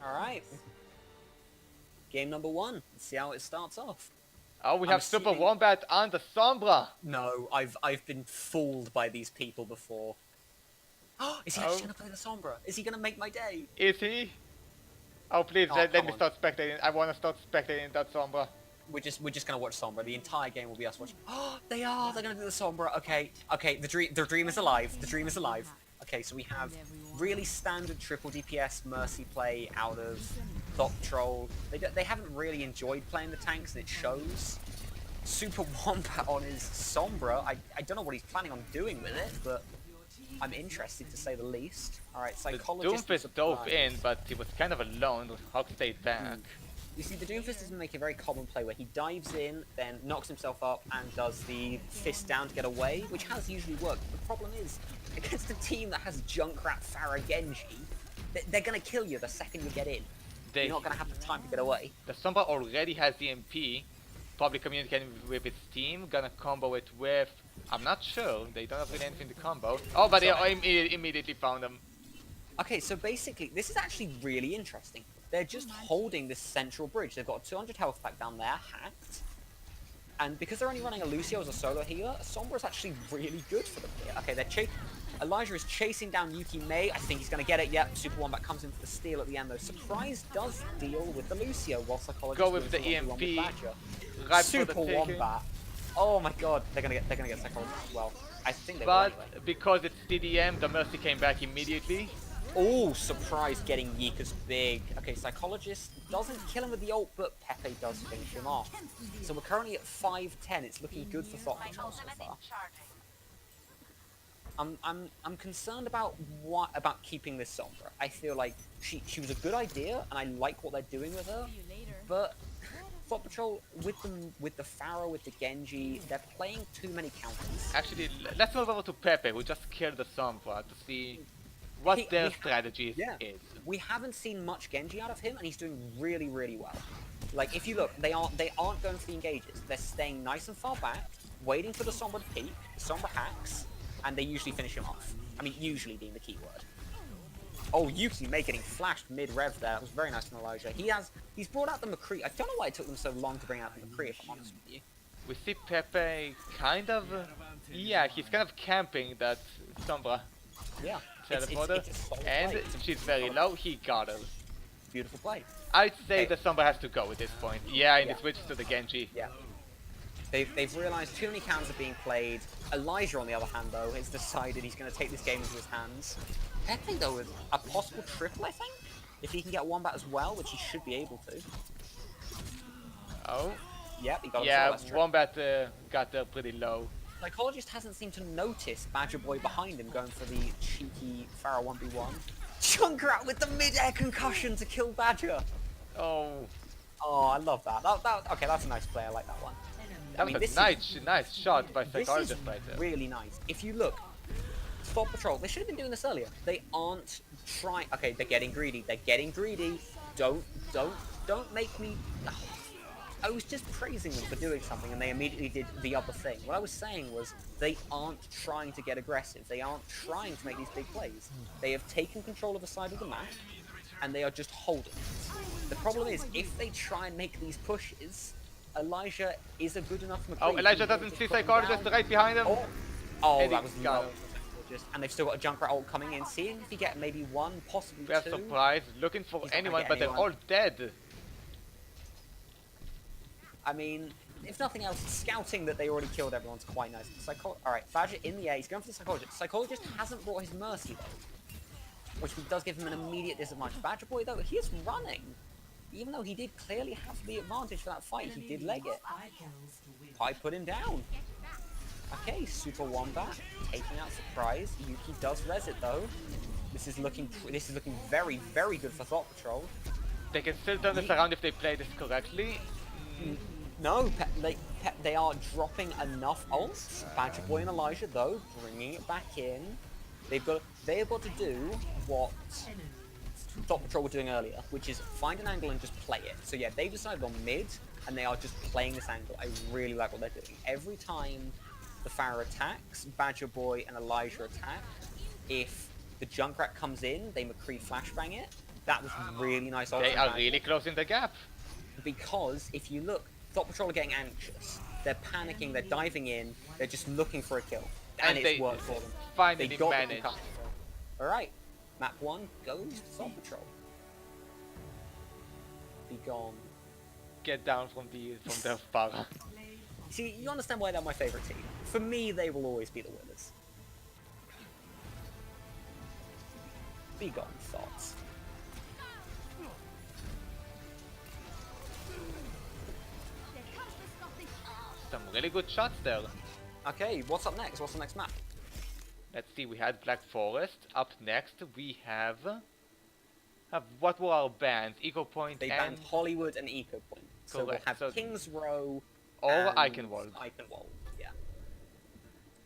Alright. Game number 1. Let's see how it starts off. Oh, we I'm have Super assuming- Wombat and the Sombra. No, I've been fooled by these people before. Is he actually gonna play the Sombra? Is he gonna make my day? Is he? Oh, please, Oh, let come me on. start spectating. I want to start spectating that Sombra. We're just gonna watch Sombra. The entire game will be us watching. Oh, they are. They're gonna do the Sombra. Okay. The dream is alive. The dream is alive. Okay, so we have really standard triple DPS Mercy play out of Thot Patrol. They haven't really enjoyed playing the tanks, and it shows. Super Wombat on his Sombra. I don't know what he's planning on doing with it, but I'm interested to say the least. Alright, The Psychologist. Doomfist dove in, but he was kind of alone. Hawk stayed back. You see, the Doomfist is making a very common play where he dives in, then knocks himself up, and does the fist down to get away, which has usually worked. The problem is, against a team that has Junkrat, Pharah, Genji, they're going to kill you the second you get in. You're not going to have the time to get away. The Sombra already has the MP. Probably communicating with its team. Gonna combo it with... I'm not sure. They don't have really anything to combo. Oh, but So, they immediately found them. Okay, so basically, this is actually really interesting. They're just holding this central bridge. They've got a 200 health pack down there, hacked. And because they're only running a Lucio as a solo healer, Sombra is actually really good for them here. Okay, Elijah is chasing down Yuki Mei. I think he's going to get it. Yep, Super Wombat comes in for the steal at the end, though. Surprise does deal with the Lucio, while Psychologist Go with the EMP. Right Super for the taking. Wombat. Oh my god, they're gonna get Psychologist as well. I think they will But anyway. because it's TDM, the Mercy came back immediately. Oh, surprise getting Yika's big. Okay, Psychologist doesn't kill him with the ult, but Pepe does finish him off. So we're currently at 5-10. It's looking good for Thot Patrol so far. I'm concerned about keeping this Sombra. I feel like she was a good idea, and I like what they're doing with her. But Thot Patrol with the Pharah, with the Genji, they're playing too many counters. Actually, let's move over to Pepe, who just killed the Sombra to see what their strategy is. We haven't seen much Genji out of him, and he's doing really, really well. Like, if you look, they aren't going for the engages. They're staying nice and far back, waiting for the Sombra to peek. The Sombra hacks, and they usually finish him off. I mean, usually being the key word. Oh, Yuki Mei getting flashed mid-rev there. That was very nice from Elijah. He's brought out the McCree. I don't know why it took them so long to bring out the McCree, if I'm honest with you. We see Pepe kind of... yeah, he's kind of camping that Sombra. Yeah. Teleporter. And she's very low. He got her. Beautiful play. I'd say the Sombra has to go at this point. Yeah, and he switches to the Genji. Yeah. They've realised too many cans are being played. Elijah, on the other hand, though, has decided he's going to take this game into his hands. Pepe, though, with a possible triple, I think? If he can get Wombat as well, which he should be able to. Oh. Yep, he got yeah, Wombat got there pretty low. Psychologist hasn't seemed to notice Badger Boy behind him going for the cheeky Pharah 1v1. Junkrat with the mid-air concussion to kill Badger! Oh. Oh, I love that. Okay, that's a nice play. I like that one. That was a nice shot by Psychologist right there. Really nice. If you look, Thot Patrol, they should have been doing this earlier. They aren't trying. Okay, they're getting greedy. They're getting greedy. Don't make me. I was just praising them for doing something, and they immediately did the other thing. What I was saying was they aren't trying to get aggressive. They aren't trying to make these big plays. They have taken control of the side of the map, and they are just holding. The problem is, if they try and make these pushes, Elijah is a good enough McCree. Oh, Elijah doesn't see Psychologist right behind him. Oh, that was low. And they've still got a Junkrat ult coming in, seeing if he get maybe one, possibly we have two. Surprise, looking for anyone, but they're all dead. I mean, if nothing else, scouting that they already killed everyone's quite nice. Alright, Badger in the air, he's going for the Psychologist. Psychologist hasn't brought his Mercy though, which does give him an immediate disadvantage. Badger Boy though, he is running. Even though he did clearly have the advantage for that fight, he did leg it. Pi put him down. Okay, Super Wombat taking out Surprise. Yuki does res it though. This is looking very, very good for Thot Patrol. They can still turn this around if they play this correctly. No, they are dropping enough ults. Badger Boy and Elijah though, bringing it back in. They've got to do what Thot Patrol were doing earlier, which is find an angle and just play it. So yeah, they've decided on mid, and they are just playing this angle. I really like what they're doing. Every time the Pharah attacks, Badger Boy and Elijah attack. If the Junkrat comes in, they McCree flashbang it. That was really nice. They are really closing the gap. Because if you look, Thought Patrol are getting anxious. They're panicking. They're diving in. They're just looking for a kill, and it's worked for them. Finally They got managed. All right, map 1 goes to Thought Patrol. Be gone. Get down from the bar. See, you understand why they're my favorite team. For me, they will always be the winners. Be gone, Thoughts. Some really good shots there. Okay, what's up next? What's the next map? Let's see, we had Black Forest. Up next, we have what were our bans? Eco Point They and... banned Hollywood and Eco Point. So we'll Correct. have So King's Row or and Eichenwald. Eichenwald, yeah.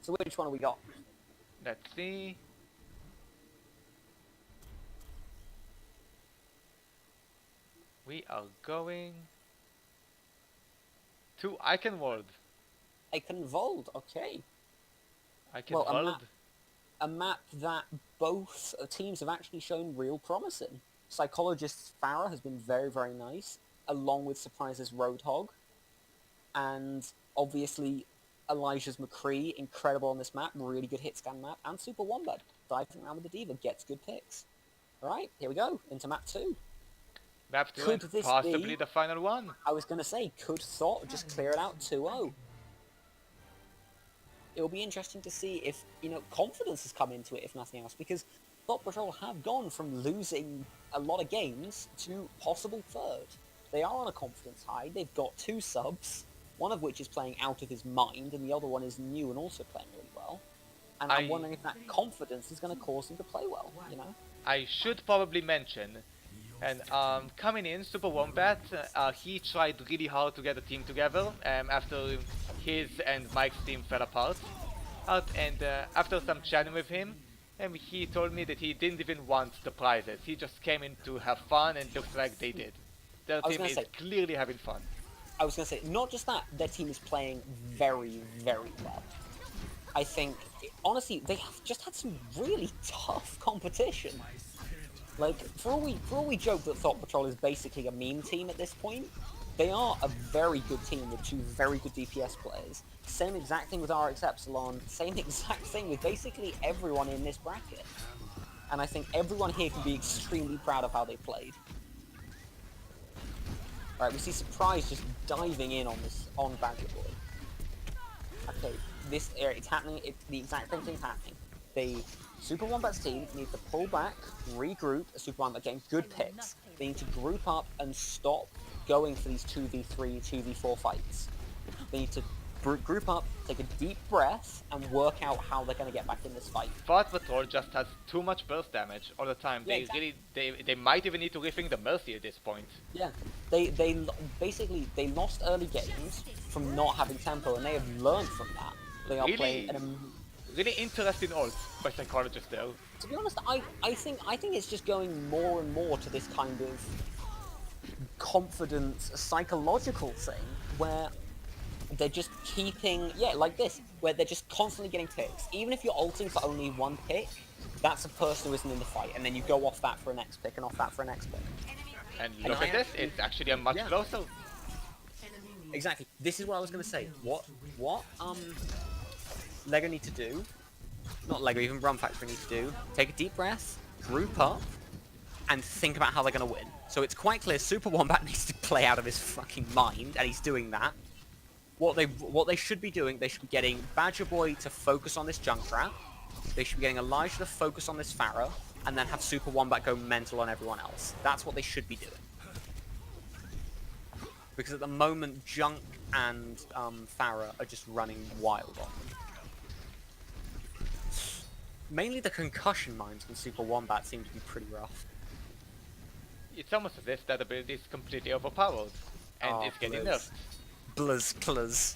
So which one have we got? Let's see. We are going to Eichenwald. Eichenwald, okay. Eichenwald. A map that both teams have actually shown real promise in. Psychologist Farah has been very, very nice, along with Surprises Roadhog. And obviously, Elijah's McCree, incredible on this map, really good hit scan map. And Super Wombat, diving around with the Diva, gets good picks. Alright, here we go, into map 2. Map 2 Could and this possibly be- the final one. I was going to say, could Thot just clear it out 2-0? It'll be interesting to see if, confidence has come into it, if nothing else, because Thot Patrol have gone from losing a lot of games to possible third. They are on a confidence high. They've got 2 subs, one of which is playing out of his mind, and the other one is new and also playing really well. And I'm wondering if that confidence is going to cause them to play well, I should probably mention, and coming in, Super Wombat, he tried really hard to get a team together after his and Mike's team fell apart. And after some chatting with him, he told me that he didn't even want the prizes. He just came in to have fun, and looks like they did. Their team is clearly having fun. I was going to say, not just that, their team is playing very, very well. I think, honestly, they have just had some really tough competition. Like, for all we joke that Thought Patrol is basically a meme team at this point, they are a very good team with 2 very good DPS players. Same exact thing with RX Epsilon, same exact thing with basically everyone in this bracket. And I think everyone here can be extremely proud of how they played. Alright, we see Surprise just diving in on Badger Boy. Okay, it's happening, the exact same thing's happening. The Super Wombat's team need to pull back, regroup, a Super Wombat game, good picks. They need to group up and stop going for these 2v3, 2v4 fights. They need to group up, take a deep breath, and work out how they're going to get back in this fight. Thought Patrol just has too much burst damage all the time. Yeah, They might even need to rethink the Mercy at this point. Yeah, they basically lost early games from not having tempo, and they have learned from that. They are playing really interesting ult by Psychologist there. To be honest, I think it's just going more and more to this kind of confidence, psychological thing, where they're just keeping, like this, where they're just constantly getting picks. Even if you're ulting for only 1 pick, that's a person who isn't in the fight, and then you go off that for a next pick, and off that for a next pick. And look at this, it's actually a much closer. Exactly. This is what I was going to say. What LEGO need to do, not LEGO, even Run Factory need to do, take a deep breath, group up, and think about how they're going to win. So it's quite clear Super Wombat needs to play out of his fucking mind, and he's doing that. What they should be doing, they should be getting Badger Boy to focus on this Junkrat, they should be getting Elijah to focus on this Farah, and then have Super Wombat go mental on everyone else. That's what they should be doing. Because at the moment, Junk and Farah are just running wild on them. Mainly the concussion mines from Super Wombat seem to be pretty rough. It's almost as if that ability is completely overpowered, and it's getting nerfed. Blizz.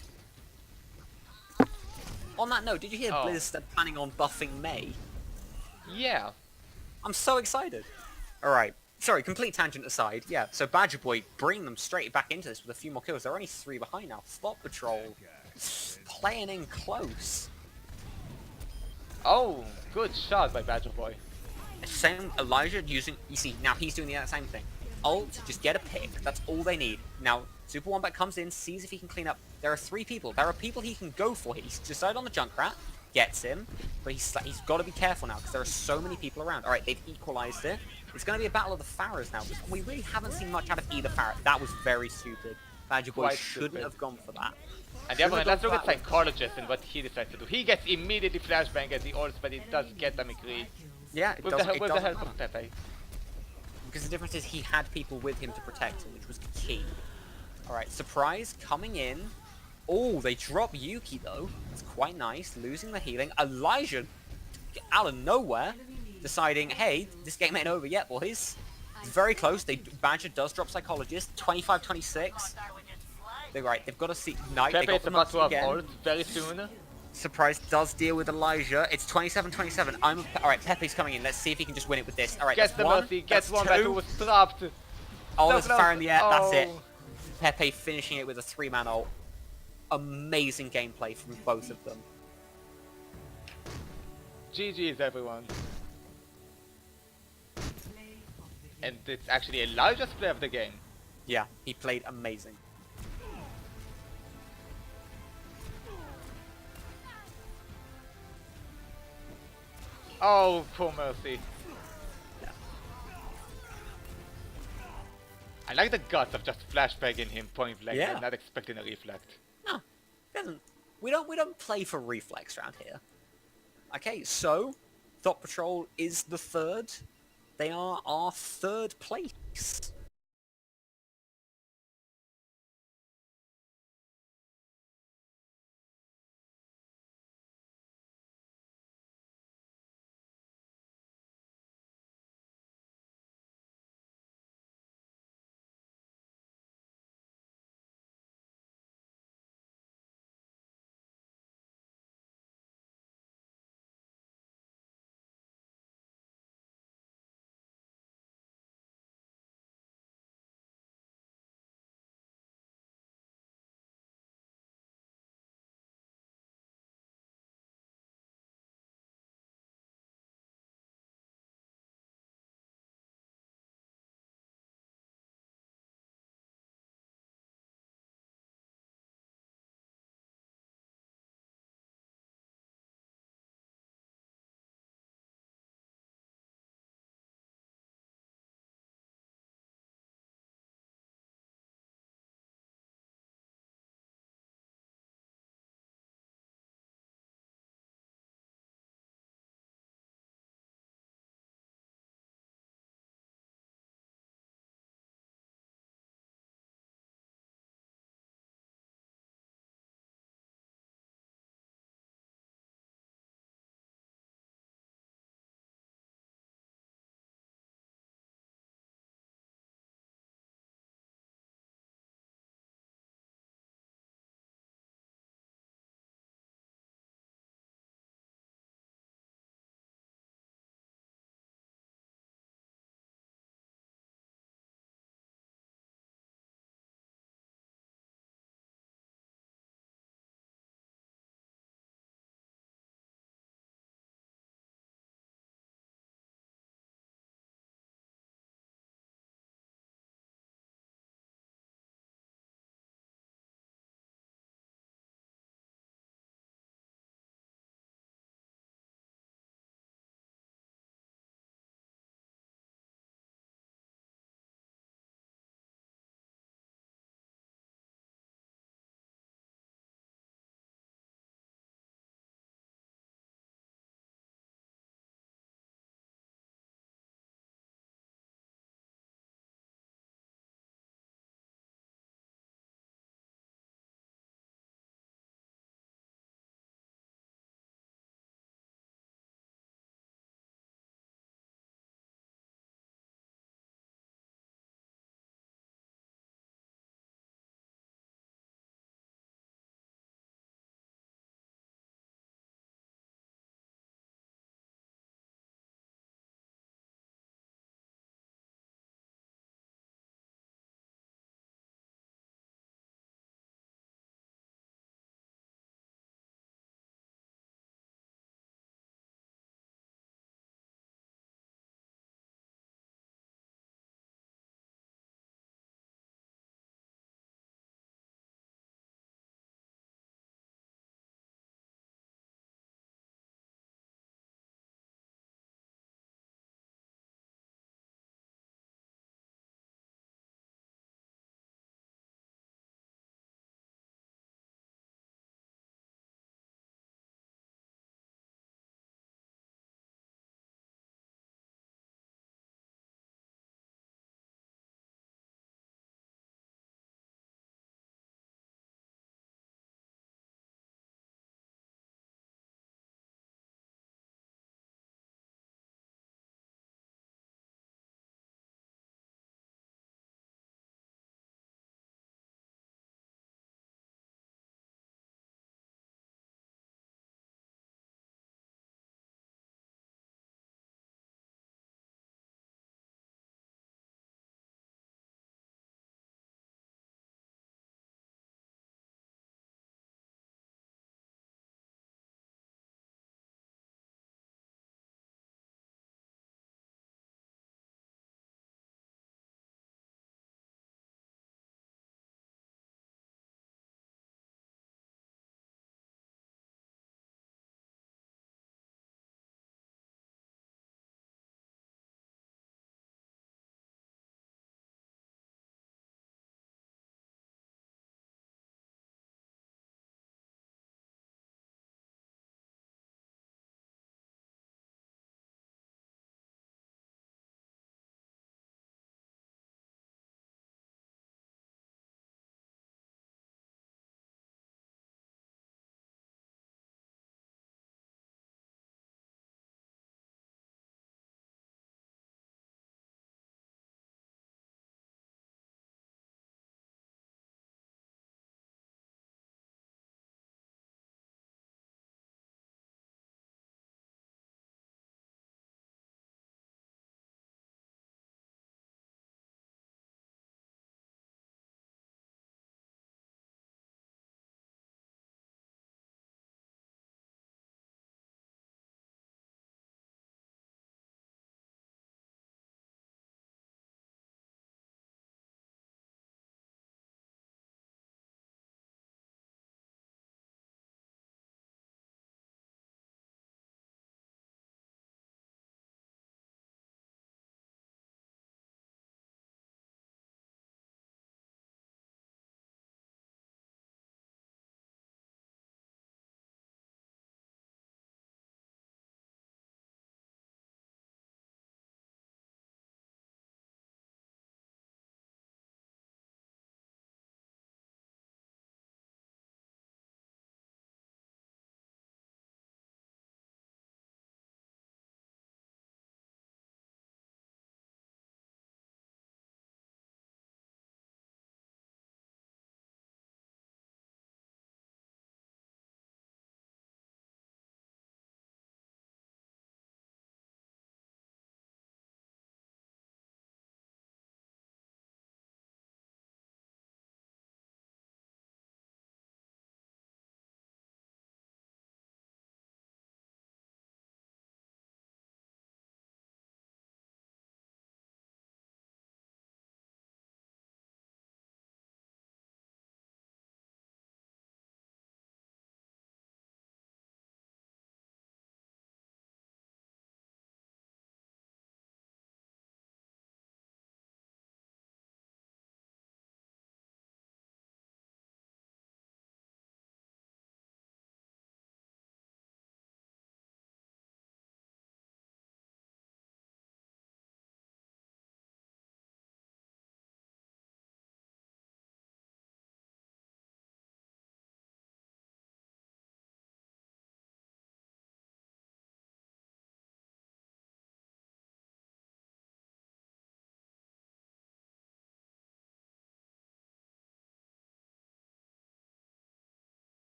On that note, did you hear Blizz planning on buffing May? Yeah. I'm so excited. Alright, sorry, complete tangent aside, yeah, so Badger Boy bringing them straight back into this with a few more kills. They're only 3 behind now. Thot Patrol playing in close. Oh, good shot by Badger Boy. Same Elijah using. You see, now he's doing the exact same thing. Ult, just get a pick. That's all they need. Now, Super Wombat comes in, sees if he can clean up. There are 3 people. There are people he can go for. He's decided on the Junkrat, gets him, but he's got to be careful now because there are so many people around. All right, they've equalized it. It's going to be a battle of the Pharaohs now. We really haven't seen much out of either Pharaoh. That was very stupid. Badger Boy shouldn't have gone for that. And the other one, let's look at Psychologist and what he decides to do. He gets immediately flashbang as he ults, but it does get them agree. Yeah, it with does. the help of Pepe. Because the difference is he had people with him to protect him, which was key. Alright, Surprise coming in. Oh, they drop Yuki though. That's quite nice. Losing the healing. Elijah, out of nowhere, deciding, hey, this game ain't over yet, boys. It's very close. Badger does drop Psychologist. 25-26. They're right. They've got to see Knight. Pepe They is got about to have again. ult very soon. Surprise does deal with Elijah. It's 27-27. Alright, Pepe's coming in. Let's see if he can just win it with this. Alright, Gets the one. mercy, gets one 2. that was trapped. Oh, there's a fire in the air. That's it. Oh. Pepe finishing it with a 3-man ult. Amazing gameplay from both of them. GG's everyone. And it's actually Elijah's play of the game. Yeah, he played amazing. Oh, poor Mercy. Yeah. I like the guts of just flashbanging him point blank Yeah. and not expecting a reflect. No, doesn't. We don't play for reflex around here. Okay, so Thot Patrol is the 3rd. They are our 3rd place.